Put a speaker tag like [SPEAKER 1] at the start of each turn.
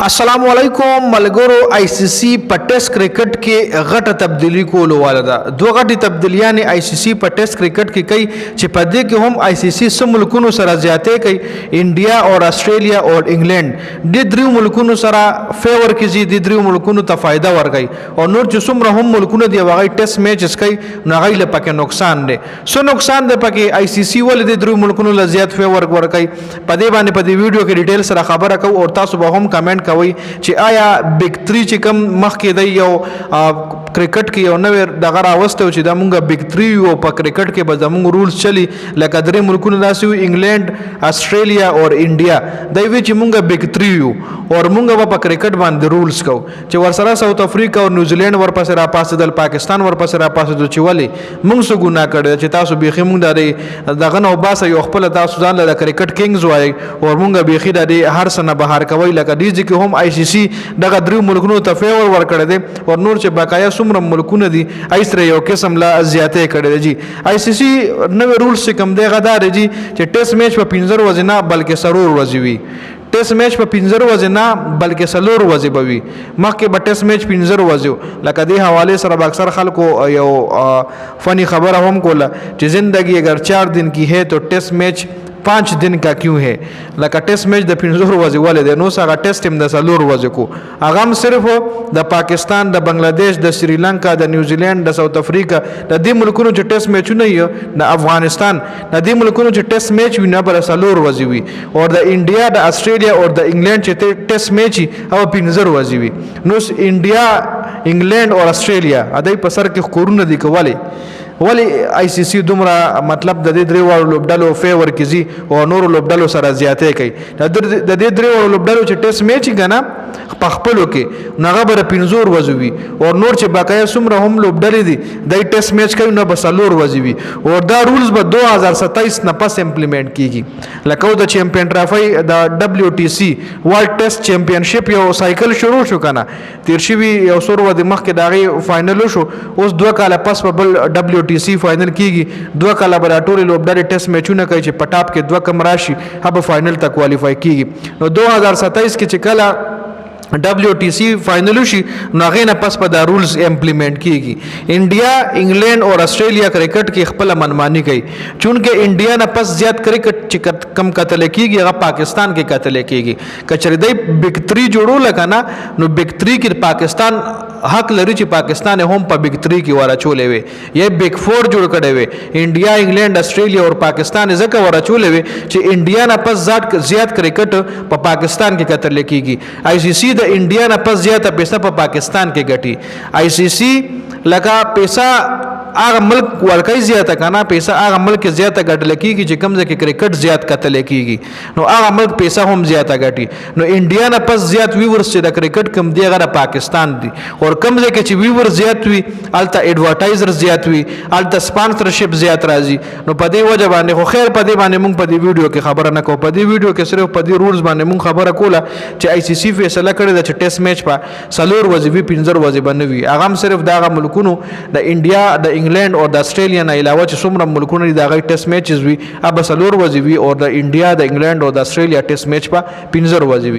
[SPEAKER 1] अस्सलाम वालेकुम मलगरो आईसीसी په ټیسټ کرکټ کې غټه تبدیلی کولو والده دوه غټي تبدیلیاں آईसीसी په ټیسټ کرکټ کې کوي چې په دې کې هم آईसीसी سم ملکونو سره زیاتې کوي انډیا او استرالیا او انګلند د درو ملکونو سره فیور کې زی د درو ملکونو ته فائدہ ورغی او نور چې څومره هم ملکونو دی واغی ټیسټ میچز کوي نو غي له پکې نقصان دی سو نقصان دی پکې آईसीसी ول د درو ملکونو له زیات فیور ورکوي په دې باندې په دې ویډیو کې ډیټیل سره خبره کوم او تاسو به هم کمنټ کوي چې آیا بیگ 3 چې کوم مخ کې دی یو کرکټ کې یو نوې دغه راوسته چې د مونږه بیگ 3 یو په کرکټ کې به زموږ رولز چلی لکه درې ملکونو داسې وي انګلند استرالیا او انډیا دوی وی چې مونږه بیگ 3 یو او مونږه په کرکټ باندې رولز کو چې ورسره ساوث افریقا او نیوزیلند ورپسې را پاسېدل پاکستان ورپسې را پاسېدل چې ولی مونږ څه ګناه کړی چې تاسو بيخي مونږ دغه نو باسه یو خپل تاسو ځان له کرکټ کینګز وای او مونږه بيخي د هر سنه بهر کوي لکه دې کې هم آईसीसी دغه درو ملکونو ته فیور ورکړی دی او نور چې بقایا څومره ملکونه دي ایسره یو قسم لا زیاتې کړی دی آईसीसी نوې رولز کوم دی غدار دی چې ټیسټ میچ په 15 ورځې نه بلکې سرور ورځې وي ټیسټ میچ په 15 ورځې نه بلکې سلور ورځې به وي مخکې به ټیسټ میچ 15 ورځې لکه دې حواله سره اکثر خلکو یو فنی خبره هم کوله چې زندگی اگر 4 दिन की है तो टेस्ट मैच 5 दिन का क्यों है لکه ټیسټ میچ د 15 ورځې ولې دی نو څنګه ټیسټ هم د سلور ورځې کو هغه هم صرف د پاکستان د بنگلاديش د سریلانکا د نیوزیلند د ساوث افریقا د دې ملکونو چې ټیسټ میچونه یو د افغانستان د دې ملکونو چې ټیسټ میچ وینه بر سلور ورځې وي او د انډیا د استرالیا او د انګلند چې ټیسټ میچ او 15 ورځې وي نو انډیا انګلند او استرالیا ادای په سر کې خورونه دي کولی ولی آईसीसी دومره مطلب د دې درې وړو لوبډلو فیور کیږي او نور لوبډلو سره زیاتې کوي د دې درې وړو لوبډلو چې ټیسټ میچ کنه په خپلو کې نغه بر 15 ورځوي او نور چې بقایا څومره هم لوبډلې دي د ټیسټ میچ کوي نو بس لور ورځوي او دا رولز به 2027 نه پس امپلیمنٹ کیږي لکه د چیمپیون ټرافي د WTC ورلد ټیسټ چیمپیونشپ یو سایکل شروع شو کنه تیر شوی یو سور ود مخکې داغي فائنل شو اوس 2 کال پس په بل WTC فائنل کیږي 2 کال براتوري لوبډلې ټیسټ میچونه کوي چې پټاپ کې 2 کم راشي هغه فائنل ته کوالیفای کیږي نو 2027 کې چې کله WTC فائنل شي نو غینه پس په دا رولز امپلیمنٹ کیږي انډیا انګلند او استرالیا کرکټ کې خپل منمانی کوي چونکه انډیا نه پس زیات کرکټ چې کم قتل کیږي هغه پاکستان کې قتل کیږي کچری دی بیگ 3 جوړول کنه نو بیگ 3 کې پاکستان حق لري چې پاکستان هم په بیگ 3 کې ورچولې وي یا بیگ 4 جوړ کړي وي انډیا انګلند استرالیا او پاکستان ځکه ورچولې وي چې انډیا نه پس زیات کرکټ په پاکستان کې قتل کیږي آईसीसी د انډیا نه پس زیاته پیسې په پاکستان کې ګټي آईसीसी لکه پیسې هغه ملک ورکای زیاته کنه پیسې هغه ملک زیاته ګټل کیږي چې کم ځکه کرکټ زیات قتل کیږي نو هغه ملک پیسې هم زیاته ګټي نو انډیا نه پس زیات ویورز چې د کرکټ کم دی غره پاکستان دی او کم ځکه چې ویور زیات وي الته ایڈورټایزر زیات وي الته سپانسرشپ زیات راځي نو په دې وجه باندې خو خیر په دې باندې مونږ په دې ویډیو کې خبره نه کوو په دې ویډیو کې صرف په دې رولز باندې مونږ خبره کوله چې آईसीसी فیصله کړی د ټیسټ میچ په سلور ورځې 15 ورځې باندې وي هغه صرف دغه ملکونو د انډیا د انګلند او د استرالیا نه علاوه چې څومره ملکونه دي دغه ټیسټ میچز وي اب سلور ورځې وي او د انډیا د انګلند او د استرالیا ټیسټ میچ په 15 ورځې وي